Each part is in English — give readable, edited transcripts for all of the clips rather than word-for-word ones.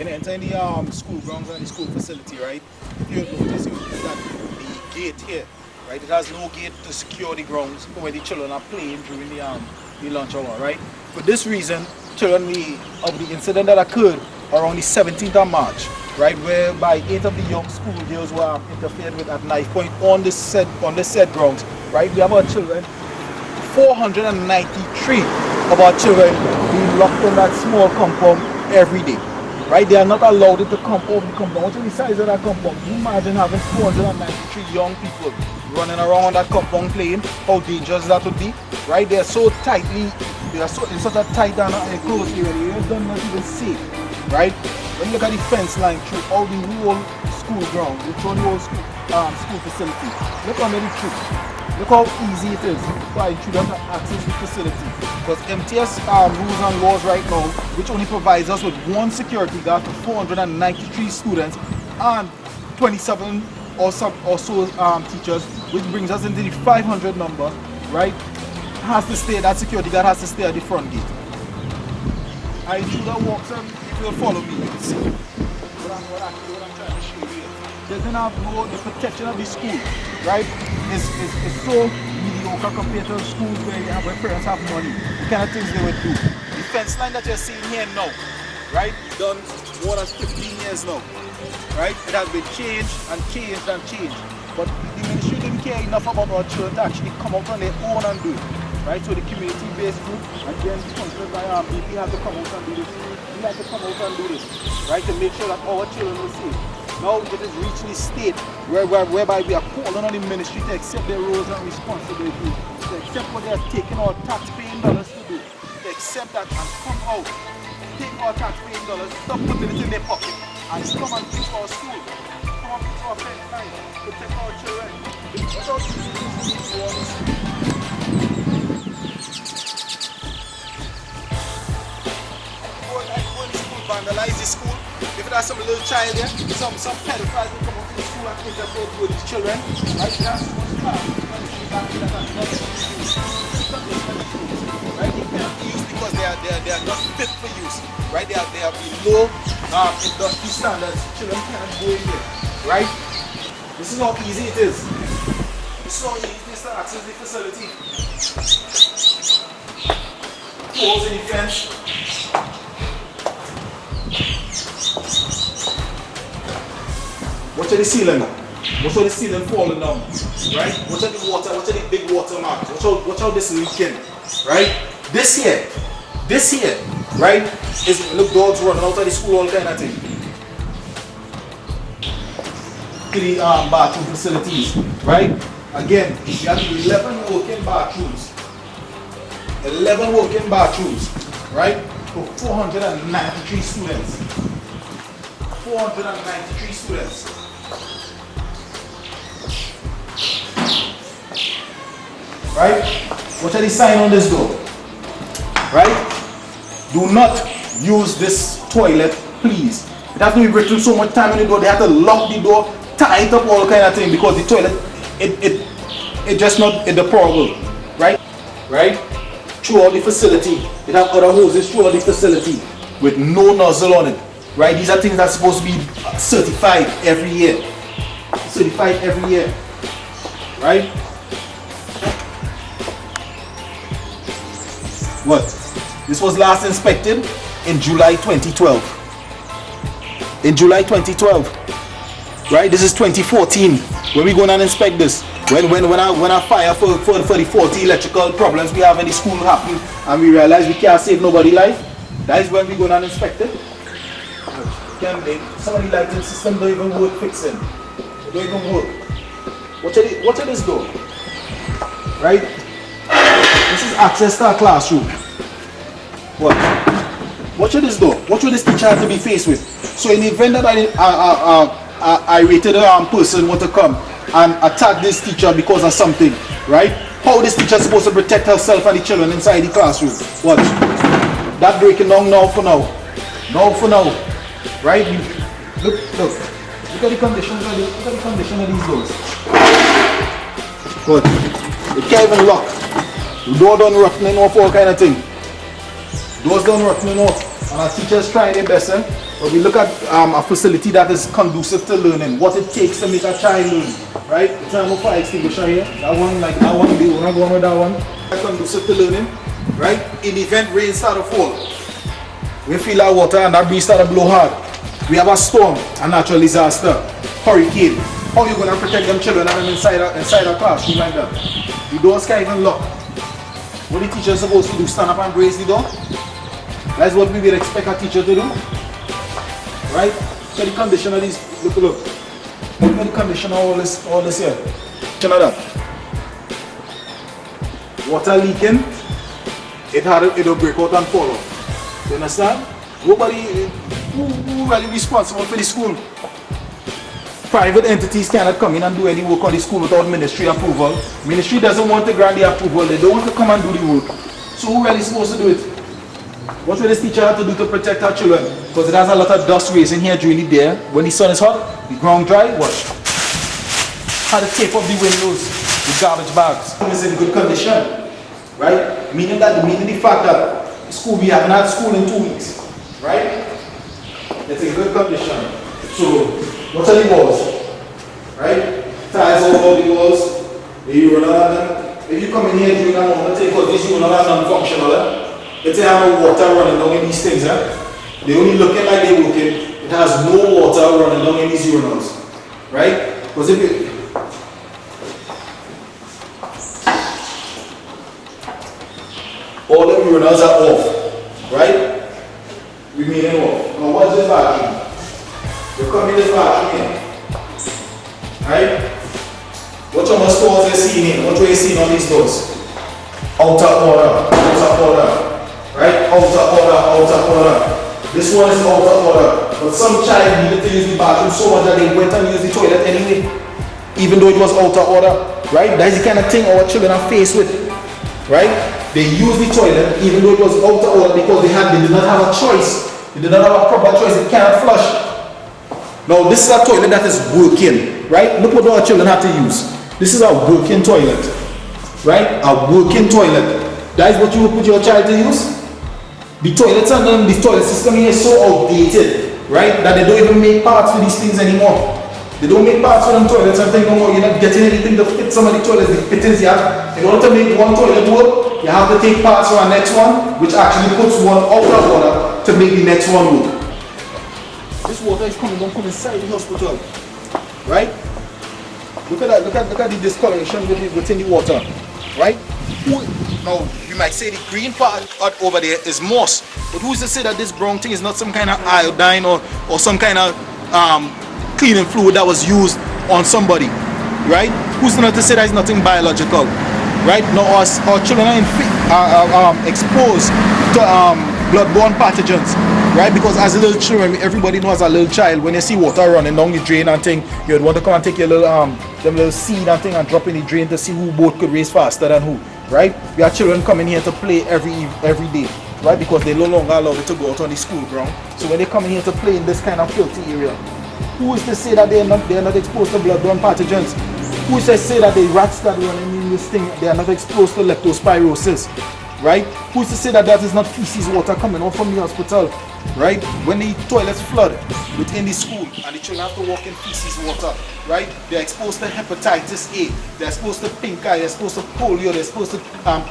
when you enter in the school grounds and the school facility, right? If you notice, you notice that the gate here, right? It has no gate to secure the grounds for when the children are playing during the lunch hour, right? For this reason, children, of the incident that occurred around the 17th of March, right, whereby 8 of the young school girls were interfered with at knife point on the said grounds, right? We have our children, 493 of our children being locked in that small compound every day. Right, they are not allowed to come over the compound. What's the size of that compound? Can you imagine having 493 young people running around that compound playing? How dangerous that would be, right? They are so tightly, they are so in such a tight and enclosed area. The area not even safe, right? When you look at the fence line throughout the whole school ground, throughout the whole school facility, look under the tree. Look how easy it is for children to access the facility. Because MTS rules and laws right now, which only provides us with one security guard for 493 students and 27 or so teachers, which brings us into the 500 number, right? That security guard has to stay at the front gate. I do that walk, so if you'll follow me, you can see what I'm trying to show you here. Doesn't have the protection of the school, right? It's so mediocre compared to schools where parents have money. The kind of things they would do. The fence line that you're seeing here now, right? Done more than 15 years now, right? It has been changed and changed and changed. But the ministry didn't care enough about our children to actually come out on their own and do it, right? So the community-based group, again, sponsored by BP, have to come out and do this. We have to come out and do this, right? To make sure that our children are safe. Now it has reached the state whereby we are calling on the ministry to accept their roles and responsibilities, to accept what they are taking our taxpaying dollars to do, to accept that and come out, take our taxpaying dollars, stop putting it in their pocket, and come and fix our school, come and fix our fence line, protect our children. Without vandalize the school. If it has some little child there, some pedophiles will come out to the school and interfere with these children. Right? That's right? They cannot be used because they are not fit for use. Right? They are below industry standards. Children cannot go in there. Right? This is how easy it is. This is how easy it is to access the facility. Holes in the fence. Watch the ceiling. Watch how the ceiling falling down. Right? Watch the water. Watch the big water marks. Watch how this leaking. Right? This here, right? Is look, dogs running out of the school, all kind of thing. To the bathroom facilities. Right? Again, you have 11 working bathrooms. 11 working bathrooms. Right? For 493 students. 493 students. Right? What are the sign on this door? Right? Do not use this toilet, please. It has to be written so much time on the door. They have to lock the door, tie it up, all kind of thing, because the toilet, it just not deplorable. Right? Right? Throughout the facility, it have other hoses throughout the facility with no nozzle on it. Right? These are things that's supposed to be certified every year. Certified every year. Right? What? This was last inspected in July 2012. In July 2012. Right? This is 2014 when we go and inspect this. When our fire for the 40 electrical problems we have in the school happen and we realize we can't save nobody's life. That is when we go and inspect it. Some of the lighting system don't even work fixing. They don't even work. Watch at this door. Right? This is access to our classroom. What? Watch at this door. Watch what this teacher has to be faced with. So in the event that I rated person want to come and attack this teacher because of something, right? How this teacher is supposed to protect herself and the children inside the classroom? Watch. That breaking down now for now. Now for now. Right? Look at the conditions of these doors. Good. It can't even lock. The door done rotting off, all kind of thing. Doors done rotting off. And our teachers trying their best, But we look at a facility that is conducive to learning, what it takes to make a child learn, right? It's a fire extinguisher here. That one, like that one, we wanna go on with that one. Conducive to learning, right? In the event rain start to fall, we feel our water and that breeze start to blow hard. We have a storm, a natural disaster, hurricane. How are you gonna protect them children and them inside a classroom like that? The doors can't even lock. What the teacher is supposed to do? Stand up and brace the door? That's what we would expect a teacher to do. Right? So the condition of these, look. Look at the condition of all this here. Condition of that. Water leaking, it'll break out and fall off. You understand? Nobody, who really responsible for the school? Private entities cannot come in and do any work on the school without ministry approval. Ministry doesn't want to grant the approval, they don't want to come and do the work. So who really supposed to do it? What will this teacher have to do to protect our children? Because it has a lot of dust raising here during the day. When the sun is hot, the ground dry, what? How to tape up the windows with garbage bags. It's in good condition, right? Meaning the fact that school, we have not school in 2 weeks, right? It's in good condition. So, what are the walls? Right? Tiles all over the walls. The urinal. If you come in here during a moment, take out this urinal are non-functional. Let's say have no water running down in these things. They only looking like they're working. It has no water running down in these urinals. Right? Because if you all the urinals are off. Right? Remaining off. Now what's this bathroom? You come in this bathroom here. Right? What your doors are seeing here? What you seeing on these doors? Outer order. Right? Outer order. This one is outer order. But some child needed to use the bathroom so much that they went and used the toilet anyway. Even though it was outer order. Right? That's the kind of thing our children are faced with. Right? They use the toilet even though it was outer order because they did not have a choice. They did not have a proper choice. They cannot flush. Now this is a toilet that is working. Right? Look what our children have to use. This is a working toilet. Right? A working toilet. That is what you would put your child to use. The toilets and the toilet system here is so outdated, right? That they don't even make parts for these things anymore. They don't make parts for them toilets and think no more. You're not getting anything to fit some of the toilets, the fittings you have. In order to make one toilet work, you have to take parts from the next one, which actually puts one out of order to make the next one work. This water is coming inside the hospital, right? Look at that. Look at the discoloration within the water, right? Now, you might say the green part over there is moss, but who's to say that this brown thing is not some kind of iodine or some kind of cleaning fluid that was used on somebody, right? Who's not to say that it's nothing biological, right? Now, our children are exposed to bloodborne pathogens, right? Because as a little children, everybody knows as a little child, when you see water running down the drain and thing, you'd want to come and take your little them little seed and thing and drop in the drain to see who both could race faster than who. Right? We have children coming here to play every day, right? Because they no longer allowed to go out on the school ground. So when they come in here to play in this kind of filthy area, who is to say that they are not exposed to bloodborne pathogens? Who is to say that the rats that are running in this thing, they are not exposed to leptospirosis? Right? Who's to say that that is not feces water coming out from the hospital? Right? When the toilets flood within the school and the children have to walk in feces water, right? They're exposed to hepatitis A, they're exposed to pink eye, they're exposed to polio, they're exposed to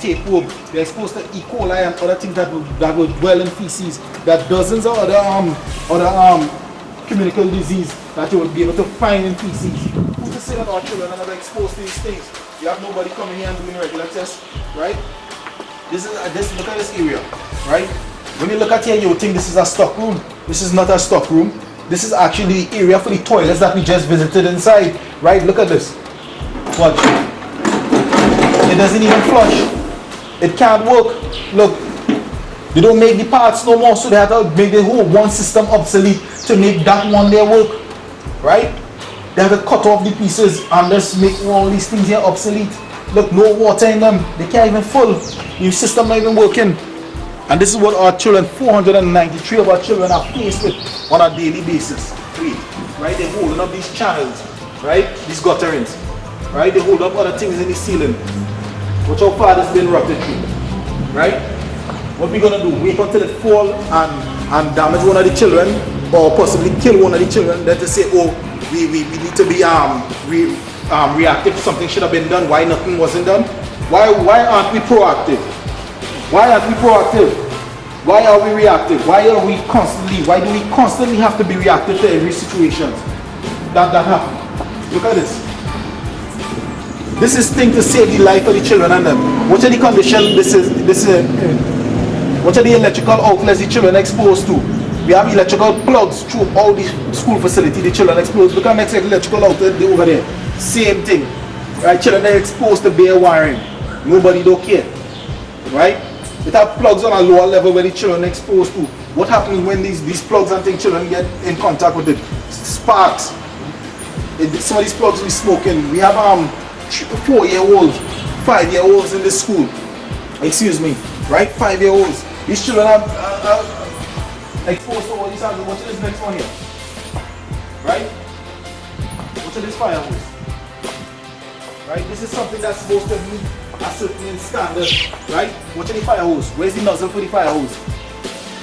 tapeworm, they're exposed to E. coli and other things that will dwell in feces, that dozens of other communicable disease that you will be able to find in feces. Who's to say that our children are not exposed to these things? You have nobody coming here and doing regular tests, right? Look at this area, right? When you look at here, you would think this is a stock room. This is not a stock room. This is actually the area for the toilets that we just visited inside, right? Look at this. Watch. It doesn't even flush. It can't work. Look. They don't make the parts no more, so they have to make the whole one system obsolete to make that one there work, right? They have to cut off the pieces and just make all these things here obsolete. Look, no water in them. They can't even full. The system not even working. And this is what our children, 493 of our children are faced with on a daily basis. Right? They're holding up these channels, right? These gutterings, right? They hold up other things in the ceiling. Watch how far this been rotted through, right? What we gonna do? Wait until it fall and damage one of the children or possibly kill one of the children, then to say, oh, we need to be reactive, something should have been done, why nothing wasn't done? Why aren't we proactive? Why aren't we proactive? Why are we reactive? Why do we constantly have to be reactive to every situation that happens? Look at this. This is thing to save the life of the children and them. What are the conditions? What are the electrical outlets the children exposed to? We have electrical plugs through all the school facility. The children exposed. Look at next electrical outlet over there. Same thing. Right? Children are exposed to bare wiring. Nobody don't care. Right? It have plugs on a lower level where the children are exposed to. What happens when these plugs and things children get in contact with it? Sparks. Some of these plugs we smoking. We have 4-year-olds, 5-year-olds in this school. Excuse me. Right? 5-year-olds. These children are exposed to all these hazards. Watch this next one here. Right? Watch this fire hose. Right? This is something that's supposed to meet a certain standard. Right? Watch the fire hose. Where's the nozzle for the fire hose?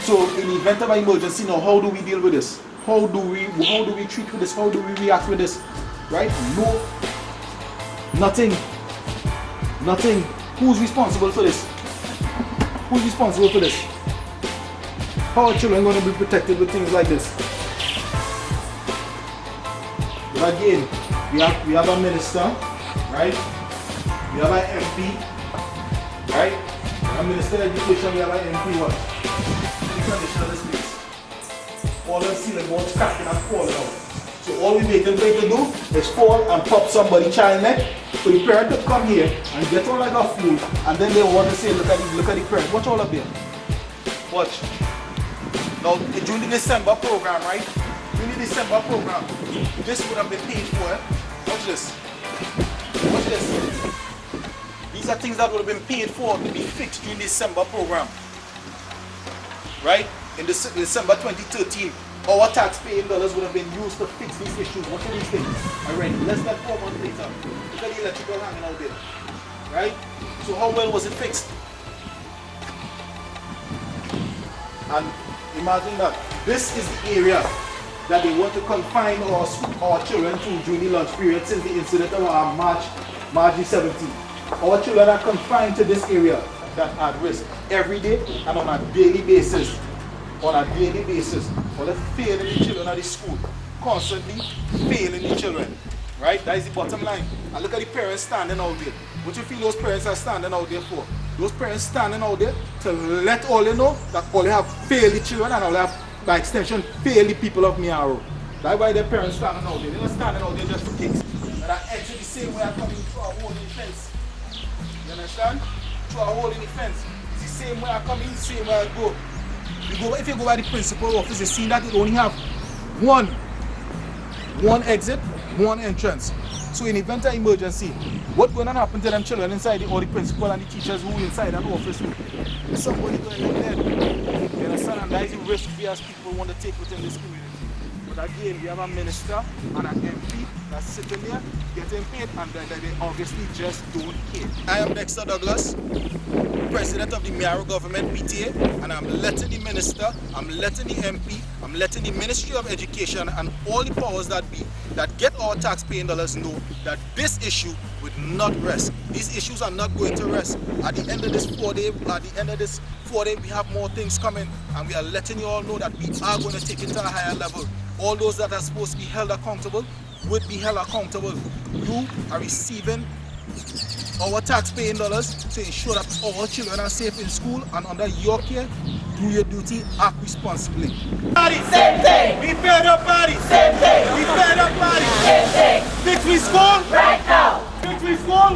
So in the event of an emergency now, how do we deal with this? How do we treat with this? How do we react with this? Right? No. Nothing. Who's responsible for this? Who's responsible for this? How are children going to be protected with things like this? But again, we have a minister, right? We have an MP, right? We have a minister of education, we have an MP what? The condition of this place. All the ceiling boards cracking and falling out. So all we waiting for it to do is fall and pop somebody's child neck for the parent to come here and get all like a fool, and then they want to say, look at the parent. Watch all of them. Watch. Now, during the December program, right? During the December program, this would have been paid for. Watch this. Watch this. These are things that would have been paid for to be fixed during the December program. Right? In December 2013, our tax-paying dollars would have been used to fix these issues. Watch these things. Alright, less than 4 months later. Look at the electrical hanging out there. Right? So how well was it fixed? And imagine that this is the area that they want to confine our children to during the lunch period since the incident of March the 17th. Our children are confined to this area that are at risk every day and on a daily basis. On a daily basis. For the failing the children at the school. Constantly failing the children. Right? That is the bottom line. And look at the parents standing out there. What do you feel those parents are standing out there for? Those parents standing out there to let all they know that all they have failed the children and all they have, by extension, failed the people of Mayaro. That's why their parents standing out there. They're not standing out there just for kicks. But I enter the same way I come in through a hole in the fence. You understand? Through a hole in the fence. It's the same way I come in, the same way I go. If you go by the principal office, you see that it only have one exit, one entrance. So in event of emergency, what's going to happen to them children inside or the principal and the teachers who inside that office? There's somebody going to get dead. You understand? And that is the risk we as people want to take within this community. But again, we have a minister and an MP that's sitting there, getting paid, and they obviously just don't care. I am Dexter Douglas, President of the Mayaro government, Pt2, and I'm letting the minister, I'm letting the MP, I'm letting the Ministry of Education and all the powers that be that get our tax-paying dollars know that this issue would not rest. These issues are not going to rest. At the end of this 4-day, we have more things coming, and we are letting you all know that we are going to take it to a higher level. All those that are supposed to be held accountable would be held accountable. You are receiving our tax-paying dollars to ensure that our children are safe in school, and under your care, do your duty, act responsibly. Same thing. We fed up bodies. Same thing. We fed up bodies. Same thing. Victory score. Right now. Victory score.